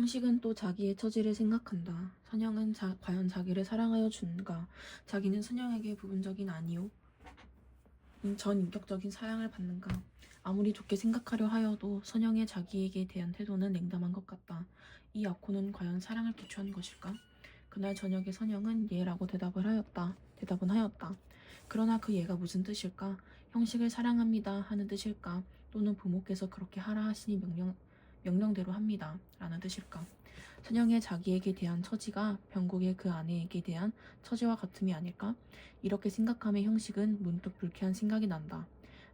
형식은 또 자기의 처지를 생각한다. 선영은 과연 자기를 사랑하여 준가? 자기는 선영에게 부분적인 아니요 전인격적인 사랑을 받는가? 아무리 좋게 생각하려 하여도 선영의 자기에게 대한 태도는 냉담한 것 같다. 이 약혼은 과연 사랑을 기초한 것일까? 그날 저녁에 선영은 예라고 대답은 하였다. 그러나 그 예가 무슨 뜻일까? 형식을 사랑합니다 하는 뜻일까? 또는 부모께서 그렇게 하라 하시니 명령대로 합니다 라는 뜻일까? 선영의 자기에게 대한 처지가 병국의 그 아내에게 대한 처지와 같음이 아닐까? 이렇게 생각하며 형식은 문득 불쾌한 생각이 난다.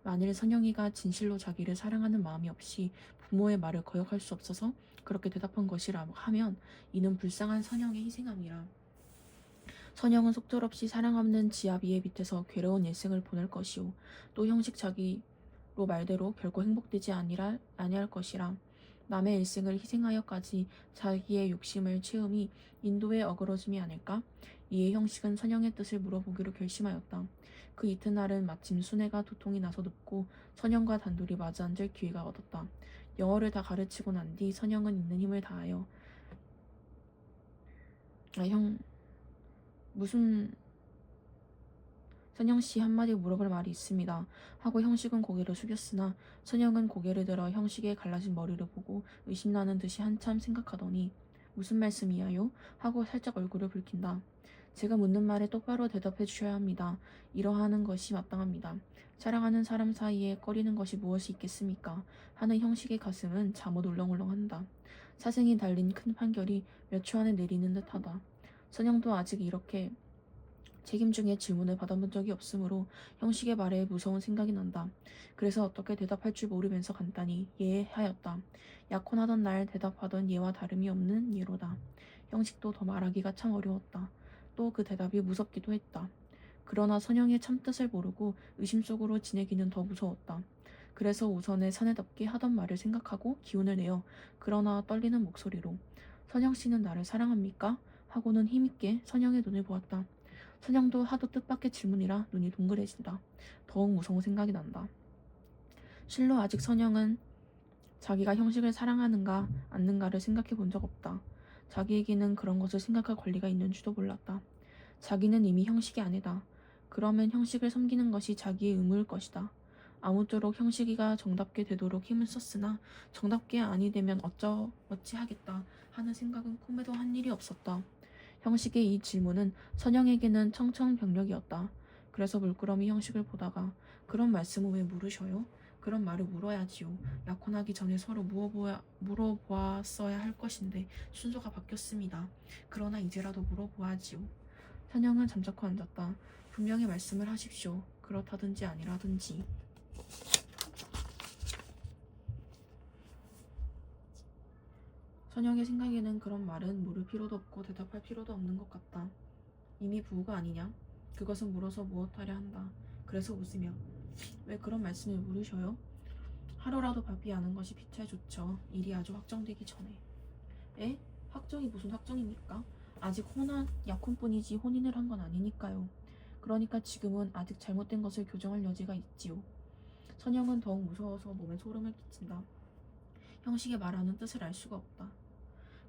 만일 선영이가 진실로 자기를 사랑하는 마음이 없이 부모의 말을 거역할 수 없어서 그렇게 대답한 것이라 하면 이는 불쌍한 선영의 희생함이라. 선영은 속절없이 사랑 없는 지아비의 밑에서 괴로운 일생을 보낼 것이오. 또 형식 자기로 말대로 결코 행복되지 아니할 것이라. 남의 일생을 희생하여까지 자기의 욕심을 채움이 인도의 어그러짐이 아닐까? 이에 형식은 선영의 뜻을 물어보기로 결심하였다. 그 이튿날은 마침 순애가 두통이 나서 눕고 선영과 단둘이 마주 앉을 기회가 얻었다. 영어를 다 가르치고 난 뒤 선영은 있는 힘을 다하여 무슨 선영씨 한마디 물어볼 말이 있습니다. 하고 형식은 고개를 숙였으나 선영은 고개를 들어 형식의 갈라진 머리를 보고 의심나는 듯이 한참 생각하더니 무슨 말씀이야요? 하고 살짝 얼굴을 붉힌다. 제가 묻는 말에 똑바로 대답해 주셔야 합니다. 이러하는 것이 마땅합니다. 사랑하는 사람 사이에 꺼리는 것이 무엇이 있겠습니까? 하는 형식의 가슴은 잠옷 울렁울렁한다. 사생이 달린 큰 판결이 몇 초 안에 내리는 듯하다. 선영도 아직 이렇게 책임중의 질문을 받아본 적이 없으므로 형식의 말에 무서운 생각이 난다. 그래서 어떻게 대답할 줄 모르면서 간단히 예하였다. 약혼하던 날 대답하던 예와 다름이 없는 예로다. 형식도 더 말하기가 참 어려웠다. 또 그 대답이 무섭기도 했다. 그러나 선영의 참뜻을 모르고 의심 속으로 지내기는 더 무서웠다. 그래서 우선에 사내답게 하던 말을 생각하고 기운을 내어 그러나 떨리는 목소리로 선영씨는 나를 사랑합니까? 하고는 힘있게 선영의 눈을 보았다. 선영도 하도 뜻밖의 질문이라 눈이 동그래진다. 더욱 무서운 생각이 난다. 실로 아직 선영은 자기가 형식을 사랑하는가 않는가를 생각해 본 적 없다. 자기에게는 그런 것을 생각할 권리가 있는 줄도 몰랐다. 자기는 이미 형식의 아내다. 그러면 형식을 섬기는 것이 자기의 의무일 것이다. 아무쪼록 형식이가 정답게 되도록 힘을 썼으나 정답게 아니 되면 어찌 하겠다 하는 생각은 꿈에도 한 일이 없었다. 형식의 이 질문은 선영에게는 청천벽력이었다. 그래서 물끄러미 형식을 보다가 그런 말씀을 왜 물으셔요? 그런 말을 물어야지요. 약혼하기 전에 서로 물어보았어야 할 것인데 순서가 바뀌었습니다. 그러나 이제라도 물어보아지요. 선영은 잠자코 앉았다. 분명히 말씀을 하십시오. 그렇다든지 아니라든지. 선영의 생각에는 그런 말은 물을 필요도 없고 대답할 필요도 없는 것 같다. 이미 부부가 아니냐? 그것은 물어서 무엇하려 한다. 그래서 웃으며 왜 그런 말씀을 물으셔요? 하루라도 바삐 아는 것이 피차에 좋죠. 일이 아주 확정되기 전에. 에? 확정이 무슨 확정입니까? 아직 약혼뿐이지 혼인을 한 건 아니니까요. 그러니까 지금은 아직 잘못된 것을 교정할 여지가 있지요. 선영은 더욱 무서워서 몸에 소름을 끼친다. 형식의 말하는 뜻을 알 수가 없다.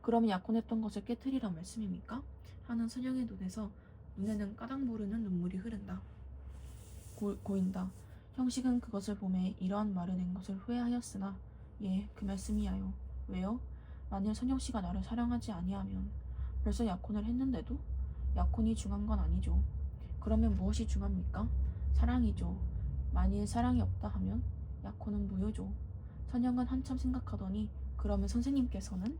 그럼 약혼했던 것을 깨트리란 말씀입니까? 하는 선영의 눈에는 까닭 모르는 눈물이 흐른다. 고인다. 형식은 그것을 보매 이러한 말을 낸 것을 후회하였으나 예, 그 말씀이야요. 왜요? 만일 선영씨가 나를 사랑하지 아니하면 벌써 약혼을 했는데도? 약혼이 중요한 건 아니죠. 그러면 무엇이 중요합니까? 사랑이죠. 만일 사랑이 없다 하면 약혼은 무효죠. 선영은 한참 생각하더니 그러면 선생님께서는?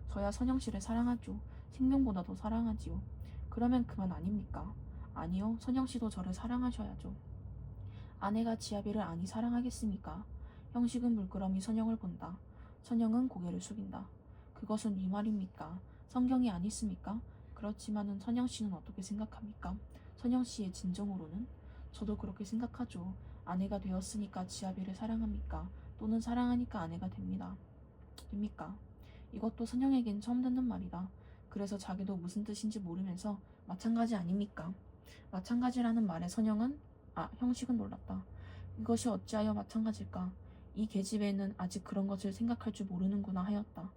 저야 선영씨를 사랑하죠. 생명보다도 사랑하지요. 그러면 그만 아닙니까? 아니요. 선영씨도 저를 사랑하셔야죠. 아내가 지아비를 아니 사랑하겠습니까? 형식은 물끄러미 선영을 본다. 선영은 고개를 숙인다. 그것은 네 말입니까? 성경이 아니습니까? 그렇지만은 선영씨는 어떻게 생각합니까? 선영씨의 진정으로는? 저도 그렇게 생각하죠. 아내가 되었으니까 지아비를 사랑합니까? 또는 사랑하니까 아내가 됩니까? 이것도 선영에겐 처음 듣는 말이다. 그래서 자기도 무슨 뜻인지 모르면서 마찬가지 아닙니까? 마찬가지라는 말에 형식은 놀랐다. 이것이 어찌하여 마찬가지일까? 이 계집애는 아직 그런 것을 생각할 줄 모르는구나 하였다.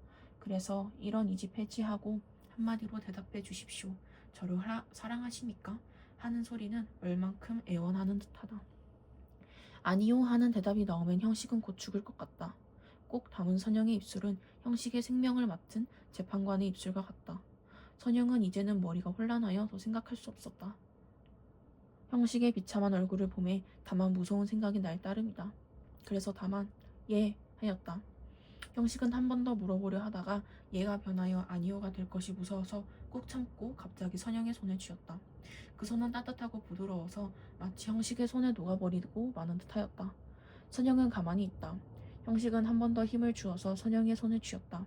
그래서 이런 이 집 해지하고 한마디로 대답해 주십시오. 저를 사랑하십니까? 하는 소리는 얼만큼 애원하는 듯하다. 아니요 하는 대답이 나오면 형식은 곧 죽을 것 같다. 꼭 담은 선영의 입술은 형식의 생명을 맡은 재판관의 입술과 같다. 선영은 이제는 머리가 혼란하여 더 생각할 수 없었다. 형식의 비참한 얼굴을 보매 다만 무서운 생각이 날 따름이다. 그래서 다만 예 하였다. 형식은 한 번 더 물어보려 하다가 얘가 변하여 아니오가 될 것이 무서워서 꾹 참고 갑자기 선영의 손을 쥐었다. 그 손은 따뜻하고 부드러워서 마치 형식의 손에 녹아버리고 마는 듯하였다. 선영은 가만히 있다. 형식은 한 번 더 힘을 주어서 선영의 손을 쥐었다.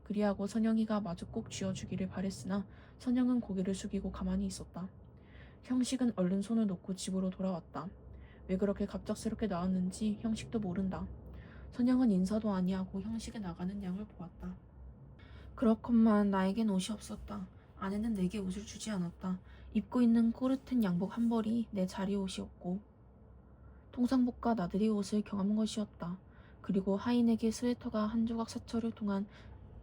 그리하고 선영이가 마주 꼭 쥐어주기를 바랬으나 선영은 고개를 숙이고 가만히 있었다. 형식은 얼른 손을 놓고 집으로 돌아왔다. 왜 그렇게 갑작스럽게 나왔는지 형식도 모른다. 선영은 인사도 아니하고 형식에 나가는 양을 보았다. 그렇건만 나에겐 옷이 없었다. 아내는 내게 옷을 주지 않았다. 입고 있는 꼬르튼 양복 한 벌이 내 자리 옷이었고 통상복과 나들이 옷을 경험한 것이었다. 그리고 하인에게 스웨터가 한 조각 사철을 통한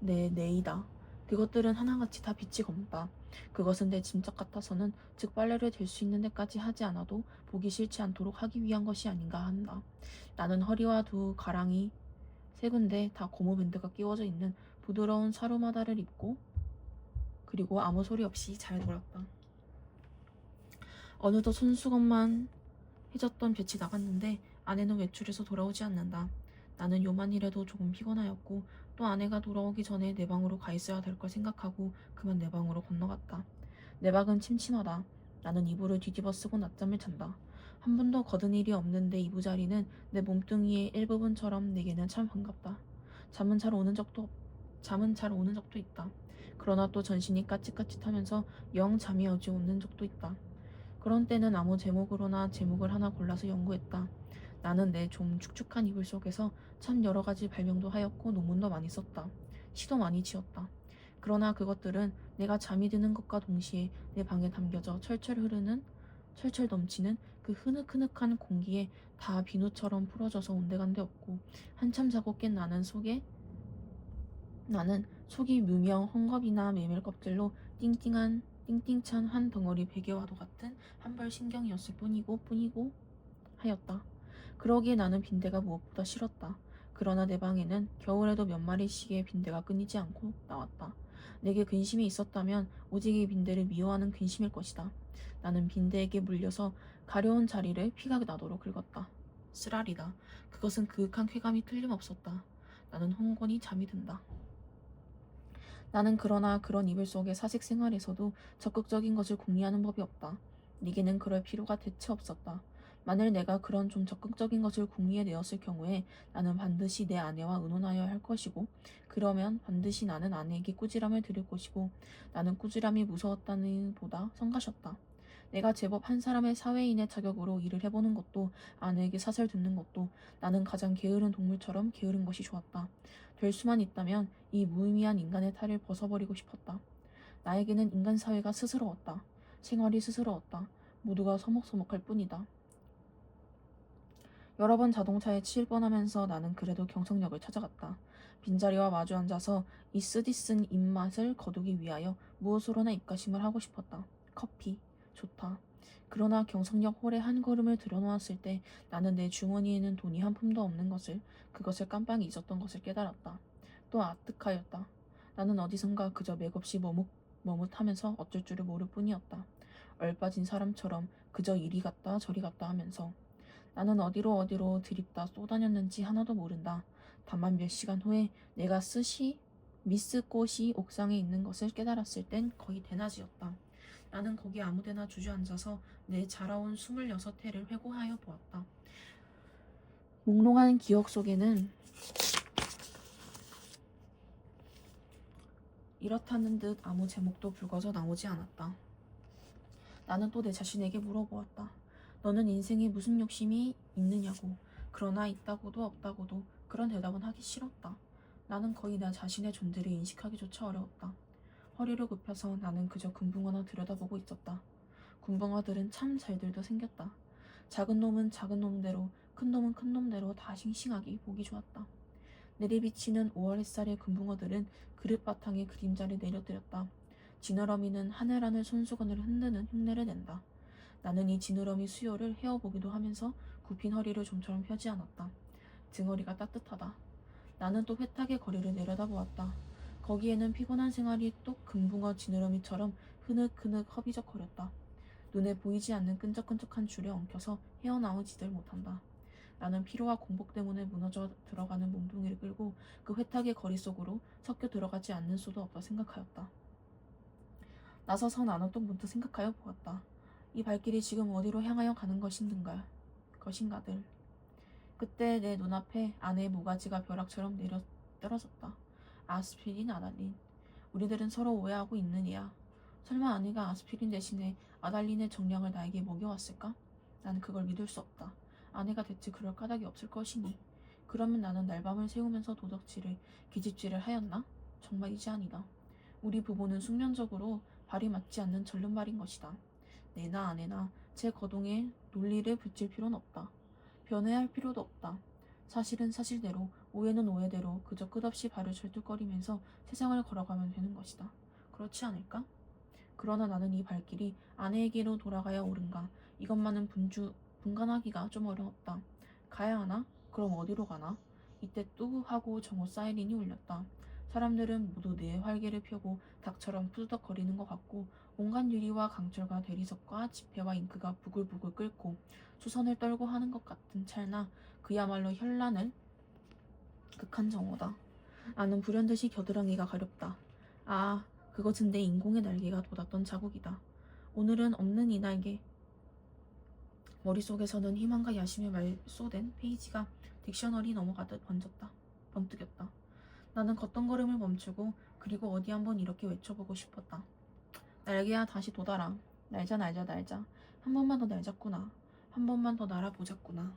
내 네이다. 그것들은 하나같이 다 빛이 검다. 그것은 내 짐작 같아서는 즉 빨래를 댈 수 있는 데까지 하지 않아도 보기 싫지 않도록 하기 위한 것이 아닌가 한다. 나는 허리와 두 가랑이 세 군데 다 고무 밴드가 끼워져 있는 부드러운 사루마다를 입고 그리고 아무 소리 없이 잘 놀았다. 어느덧 손수건만 해졌던 볕이 나갔는데 아내는 외출해서 돌아오지 않는다. 나는 요만이라도 조금 피곤하였고 또 아내가 돌아오기 전에 내 방으로 가 있어야 될 걸 생각하고 그만 내 방으로 건너갔다. 내 방은 침침하다. 나는 이불을 뒤집어 쓰고 낮잠을 잔다. 한 번도 거든 일이 없는데 이부자리는 내 몸뚱이의 일부분처럼 내게는 참 반갑다. 잠은 잘 오는 적도 있다. 그러나 또 전신이 까짓까짓하면서 영 잠이 오지 않는 적도 있다. 그런 때는 아무 제목으로나 제목을 하나 골라서 연구했다. 나는 내 좀 축축한 이불 속에서 참 여러 가지 발명도 하였고 논문도 많이 썼다. 시도 많이 지었다. 그러나 그것들은 내가 잠이 드는 것과 동시에 내 방에 담겨져 철철 넘치는 그 흐느흐느한 공기에 다 비누처럼 풀어져서 온데간데 없고 한참 자고 깬 나는 속이 무명 헝겊이나 메밀 껍질로 띵띵찬 한 덩어리 베개와도 같은 한 벌 신경이었을 뿐이고 하였다. 그러기에 나는 빈대가 무엇보다 싫었다. 그러나 내 방에는 겨울에도 몇 마리씩의 빈대가 끊이지 않고 나왔다. 내게 근심이 있었다면 오직 이 빈대를 미워하는 근심일 것이다. 나는 빈대에게 물려서 가려운 자리를 피가 나도록 긁었다. 쓰라리다. 그것은 그윽한 쾌감이 틀림없었다. 나는 홍건히 잠이 든다. 나는 그러나 그런 이불 속의 사색 생활에서도 적극적인 것을 궁리하는 법이 없다. 네게는 그럴 필요가 대체 없었다. 만일 내가 그런 좀 적극적인 것을 궁리해내었을 경우에 나는 반드시 내 아내와 의논하여야 할 것이고 그러면 반드시 나는 아내에게 꾸지람을 들을 것이고 나는 꾸지람이 무서웠다는 보다 성가셨다. 내가 제법 한 사람의 사회인의 자격으로 일을 해보는 것도 아내에게 사설 듣는 것도 나는 가장 게으른 동물처럼 게으른 것이 좋았다. 될 수만 있다면 이 무의미한 인간의 탈을 벗어버리고 싶었다. 나에게는 인간 사회가 스스러웠다. 생활이 스스러웠다. 모두가 서먹서먹할 뿐이다. 여러 번 자동차에 치일 뻔하면서 나는 그래도 경성역을 찾아갔다. 빈자리와 마주 앉아서 이 쓰디쓴 입맛을 거두기 위하여 무엇으로나 입가심을 하고 싶었다. 커피. 좋다. 그러나 경성역 홀에 한 걸음을 들여놓았을 때 나는 내 주머니에는 돈이 한 푼도 없는 것을 그것을 깜빡 잊었던 것을 깨달았다. 또 아득하였다. 나는 어디선가 그저 맥없이 머뭇하면서 어쩔 줄을 모를 뿐이었다. 얼빠진 사람처럼 그저 이리 갔다 저리 갔다 하면서 나는 어디로 들입다 쏘다녔는지 하나도 모른다. 다만 몇 시간 후에 내가 미스 꽃이 옥상에 있는 것을 깨달았을 땐 거의 대낮이었다. 나는 거기 아무데나 주저앉아서 내 자라온 26해를 회고하여 보았다. 몽롱한 기억 속에는 이렇다는 듯 아무 제목도 불거져 나오지 않았다. 나는 또 내 자신에게 물어보았다. 너는 인생에 무슨 욕심이 있느냐고. 그러나 있다고도 없다고도 그런 대답은 하기 싫었다. 나는 거의 나 자신의 존재를 인식하기조차 어려웠다. 허리를 굽혀서 나는 그저 금붕어나 들여다보고 있었다. 금붕어들은 참 잘들도 생겼다. 작은 놈은 작은 놈대로 큰 놈은 큰 놈대로 다 싱싱하기 보기 좋았다. 내리비치는 5월 햇살의 금붕어들은 그릇바탕에 그림자를 내려뜨렸다. 지느러미는 하늘하늘 손수건을 흔드는 흉내를 낸다. 나는 이 지느러미 수요를 헤어보기도 하면서 굽힌 허리를 좀처럼 펴지 않았다. 등허리가 따뜻하다. 나는 또 회탁의 거리를 내려다보았다. 거기에는 피곤한 생활이 또 금붕어 지느러미처럼 흐느흐느 허비적거렸다. 눈에 보이지 않는 끈적끈적한 줄에 엉켜서 헤어나오지들 못한다. 나는 피로와 공복 때문에 무너져 들어가는 몸뚱이를 끌고 그 회탁의 거리 속으로 섞여 들어가지 않는 수도 없다 생각하였다. 나서서 나는 또 문득 생각하여 보았다. 이 발길이 지금 어디로 향하여 가는 것인가들. 그때 내 눈앞에 아내의 모가지가 벼락처럼 내려 떨어졌다. 아스피린, 아달린. 우리들은 서로 오해하고 있느니야. 설마 아내가 아스피린 대신에 아달린의 정량을 나에게 먹여왔을까? 나는 그걸 믿을 수 없다. 아내가 대체 그럴 까닭이 없을 것이니. 그러면 나는 날밤을 새우면서 도적질을, 기집질을 하였나? 정말이지 아니다. 우리 부부는 숙련적으로 발이 맞지 않는 절름발인 것이다. 내나 아내나 제 거동에 논리를 붙일 필요는 없다. 변해할 필요도 없다. 사실은 사실대로, 오해는 오해대로 그저 끝없이 발을 절뚝거리면서 세상을 걸어가면 되는 것이다. 그렇지 않을까? 그러나 나는 이 발길이 아내에게로 돌아가야 옳은가, 이것만은 분간하기가 좀 어려웠다. 가야 하나? 그럼 어디로 가나? 이때 뚜 하고 정오 사이렌이 울렸다. 사람들은 모두 내 활개를 펴고 닭처럼 푸드덕거리는 것 같고, 온갖 유리와 강철과 대리석과 지폐와 잉크가 부글부글 끓고 수선을 떨고 하는 것 같은 찰나, 그야말로 현란을 극한 정오다. 나는 불현듯이 겨드랑이가 가렵다. 아, 그것은 내 인공의 날개가 돋았던 자국이다. 오늘은 없는 이 날개. 머릿속에서는 희망과 야심에 말소된 페이지가 딕셔너리 넘어가듯 번뜩였다. 나는 걷던 걸음을 멈추고 그리고 어디 한번 이렇게 외쳐보고 싶었다. 날개야, 다시 돋아라. 날자 날자 날자. 한 번만 더 날자꾸나. 한 번만 더 날아보자꾸나.